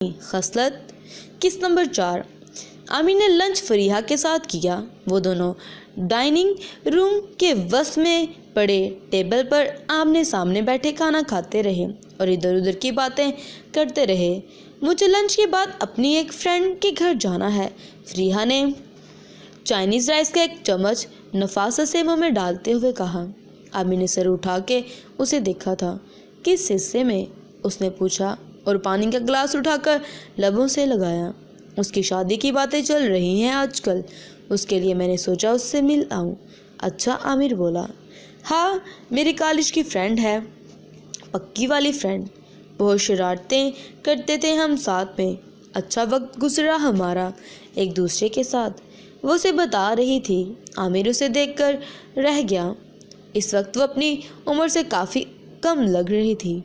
खसलत। किस नंबर 4। आमिर ने लंच फरीहा के साथ किया। वो दोनों डाइनिंग रूम के वस्त में पड़े टेबल पर आमने सामने बैठे खाना खाते रहे और इधर उधर की बातें करते रहे। मुझे लंच के बाद अपनी एक फ्रेंड के घर जाना है। फरीहा ने चाइनीज़ राइस का एक चम्मच नफासत से मुँह में डालते हुए कहा। आमिर ने सर उठा के उसे देखा था। किस हिस्से में, उसने पूछा और पानी का गिलास उठाकर लबों से लगाया। उसकी शादी की बातें चल रही हैं आजकल, उसके लिए मैंने सोचा उससे मिल आऊँ। अच्छा, आमिर बोला। हाँ, मेरी कॉलेज की फ्रेंड है, पक्की वाली फ्रेंड। बहुत शरारतें करते थे हम साथ में। अच्छा वक्त गुजरा हमारा एक दूसरे के साथ, वो उसे बता रही थी। आमिर उसे देखकर रह गया। इस वक्त वो अपनी उम्र से काफ़ी कम लग रही थी।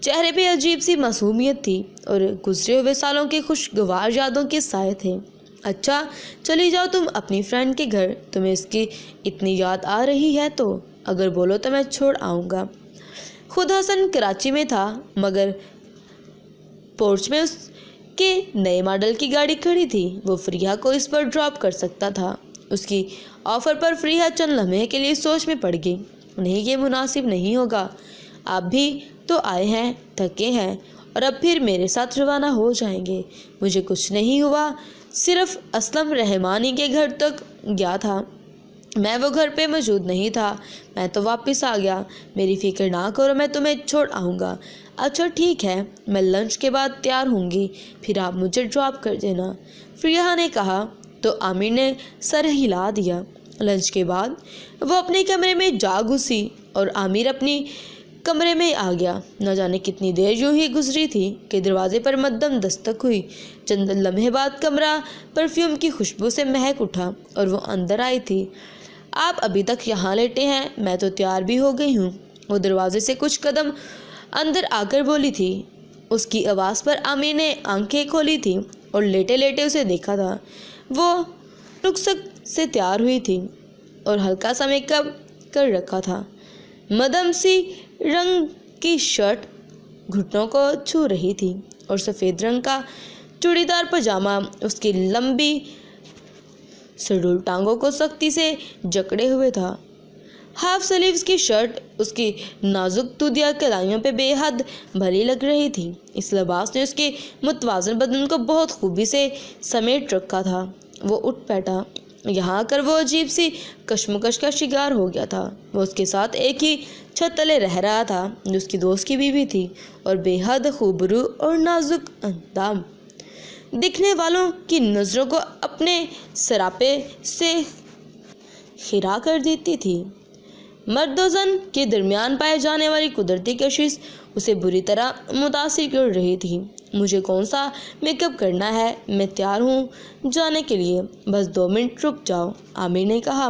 चेहरे पे अजीब सी मासूमियत थी और गुजरे हुए सालों के खुशगवार यादों के साए थे। अच्छा, चली जाओ तुम अपनी फ्रेंड के घर, तुम्हें इसकी इतनी याद आ रही है तो अगर बोलो तो मैं छोड़ आऊँगा। खुद हसन कराची में था, मगर पोर्च में उसके नए मॉडल की गाड़ी खड़ी थी। वो फरीहा को इस पर ड्रॉप कर सकता था। उसकी ऑफ़र पर फरीहा चंद लम्हे के लिए सोच में पड़ गई। नहीं, ये मुनासिब नहीं होगा। आप भी तो आए हैं, थके हैं और अब फिर मेरे साथ रवाना हो जाएंगे। मुझे कुछ नहीं हुआ, सिर्फ असलम रहमानी के घर तक गया था। मैं वो घर पे मौजूद नहीं था, मैं तो वापस आ गया। मेरी फिक्र ना करो, मैं तुम्हें छोड़ आऊँगा। अच्छा ठीक है, मैं लंच के बाद तैयार होंगी, फिर आप मुझे ड्रॉप कर देना, फरीहा ने कहा तो आमिर ने सर हिला दिया। लंच के बाद वो अपने कमरे में जा घुसी और आमिर अपनी कमरे में आ गया। न जाने कितनी देर यूं ही गुजरी थी कि दरवाजे पर मद्दम दस्तक हुई। चंद लम्हे बाद कमरा परफ्यूम की खुशबू से महक उठा और वो अंदर आई थी। आप अभी तक यहाँ लेटे हैं, मैं तो तैयार भी हो गई हूँ, वो दरवाजे से कुछ कदम अंदर आकर बोली थी। उसकी आवाज़ पर आमिर ने आंखें खोली थी और लेटे लेटे उसे देखा था। वो रुखसत से तैयार हुई थी और हल्का सा मेकअप कर रखा था। मदम सी रंग की शर्ट घुटनों को छू रही थी और सफ़ेद रंग का चूड़ीदार पजामा उसकी लंबी सुडौल टांगों को सख्ती से जकड़े हुए था। हाफ स्लीव्स की शर्ट उसकी नाजुक दूधिया कलाइयों पे बेहद भली लग रही थी। इस लिबास ने उसके मुतवाज़न बदन को बहुत खूबी से समेट रखा था। वो उठ बैठा। यहाँ आकर वो अजीब सी कश्मकश का शिकार हो गया था। वो उसके साथ एक ही छत तले रह रहा था जो उसकी दोस्त की बीवी थी और बेहद खूबरू और नाजुक अंदाम दिखने वालों की नज़रों को अपने सरापे से खिरा कर देती थी। मर्द और ज़न के दरमियान पाए जाने वाली कुदरती कशिश उसे बुरी तरह मुतासिर कर रही थी। मुझे कौन सा मेकअप करना है, मैं तैयार हूँ जाने के लिए, बस 2 मिनट रुक जाओ, आमिर ने कहा।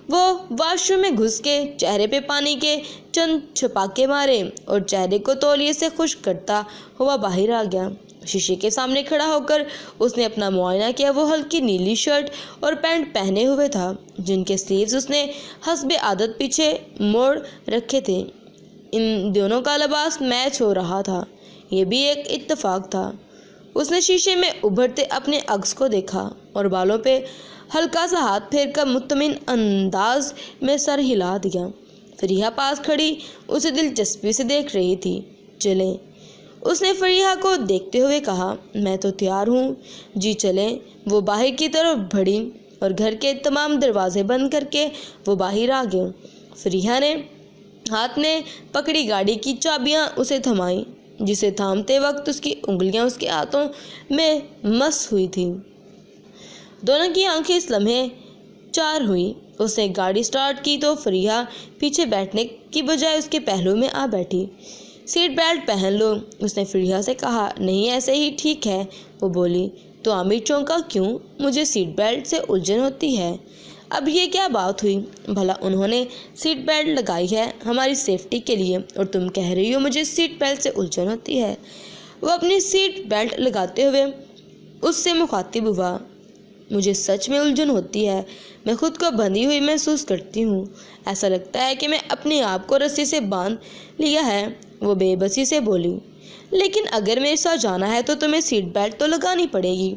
वो वॉशरूम में घुस के चेहरे पे पानी के चंद छपाके मारे और चेहरे को तौलिए से खुश्क करता हुआ बाहर आ गया। शीशे के सामने खड़ा होकर उसने अपना मुआयना किया। वो हल्की नीली शर्ट और पैंट पहने हुए था, जिनके स्लीव्स उसने हस्बे आदत पीछे मोड़ रखे थे। इन दोनों का लिबास मैच हो रहा था, ये भी एक इत्तेफाक था। उसने शीशे में उभरते अपने अक्स को देखा और बालों पे हल्का सा हाथ फेर कर मुतमिन अंदाज में सर हिला दिया। फरीहा पास खड़ी उसे दिलचस्पी से देख रही थी। चलें, उसने फरीहा को देखते हुए कहा। मैं तो तैयार हूँ जी, चलें। वो बाहर की तरफ बढ़ी और घर के तमाम दरवाजे बंद करके वो बाहर आ गए। फरीहा ने हाथ में पकड़ी गाड़ी की चाबियाँ उसे थमाई, जिसे थामते वक्त उसकी उंगलियां उसके हाथों में मस हुई थी। दोनों की आंखें इस लम्हे चार हुई। उसने गाड़ी स्टार्ट की तो फरीहा पीछे बैठने की बजाय उसके पहलू में आ बैठी। सीट बेल्ट पहन लो, उसने फरीहा से कहा। नहीं, ऐसे ही ठीक है, वो बोली। तो आमिर चौंका। क्यों? मुझे सीट बेल्ट से उलझन होती है। अब ये क्या बात हुई? भला उन्होंने सीट बेल्ट लगाई है हमारी सेफ्टी के लिए और तुम कह रही हो मुझे सीट बेल्ट से उलझन होती है। वो अपनी सीट बेल्ट लगाते हुए उससे मुखातिब हुआ। मुझे सच में उलझन होती है, मैं खुद को बंधी हुई महसूस करती हूँ। ऐसा लगता है कि मैं अपने आप को रस्सी से बांध लिया है, वो बेबसी से बोली। لیکن اگر میرے ساتھ جانا ہے تو تمہیں سیٹ بیلٹ تو لگانی پڑے گی۔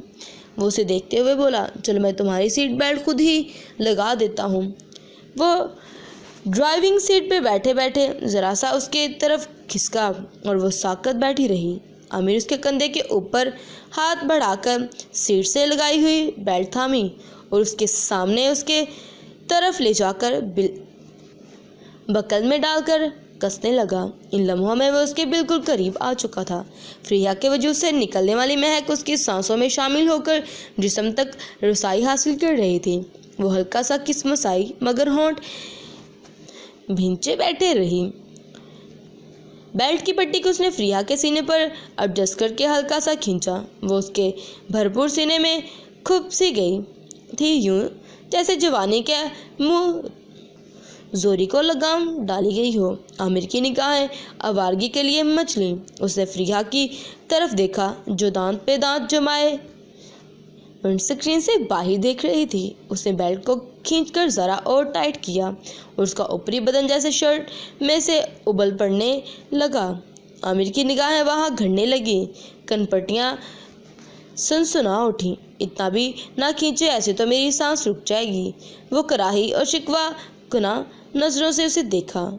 وہ اسے دیکھتے ہوئے بولا، چلو میں تمہاری سیٹ بیلٹ خود ہی لگا دیتا ہوں۔ وہ ڈرائیونگ سیٹ پہ بیٹھے بیٹھے ذرا سا اس کے طرف کھسکا اور وہ ساکت بیٹھی رہی۔ امیر اس کے کندھے کے اوپر ہاتھ بڑھا کر سیٹ سے لگائی ہوئی بیلٹ تھامی اور اس کے سامنے اس کے طرف لے جا کر بکل میں ڈال کر کسنے لگا۔ ان لمحوں میں وہ اس کے بالکل قریب آ چکا تھا۔ فریحہ کے وجود سے نکلنے والی مہک اس کی سانسوں میں شامل ہو کر جسم تک رسائی حاصل کر رہی تھی۔ وہ ہلکا سا کسمسائی مگر ہونٹ بھینچے بیٹھے رہی۔ بیلٹ کی پٹی کو اس نے فریحہ کے سینے پر ایڈجسٹ کر کے ہلکا سا کھینچا۔ وہ اس کے بھرپور سینے میں کھپ سی گئی تھی، یوں جیسے جوانی کے منہ زوری کو لگام ڈالی گئی ہو۔ عامر کی نگاہیں آوارگی کے لیے مچ لیں۔ اس نے فریحہ کی طرف دیکھا جو دانت پہ دانت جمائے ونڈ اسکرین سے باہر دیکھ رہی تھی۔ اس نے بیلٹ کو کھینچ کر ذرا اور ٹائٹ کیا اور اس کا اوپری بدن جیسے شرٹ میں سے ابل پڑنے لگا۔ عامر کی نگاہیں وہاں گھڑنے لگیں، کن پٹیاں سنسنا اٹھیں۔ اتنا بھی نہ کھینچے، ایسے تو میری سانس رک جائے گی۔ وہ کراہی اور شکوہ کناں نظروں سے اسے دیکھا۔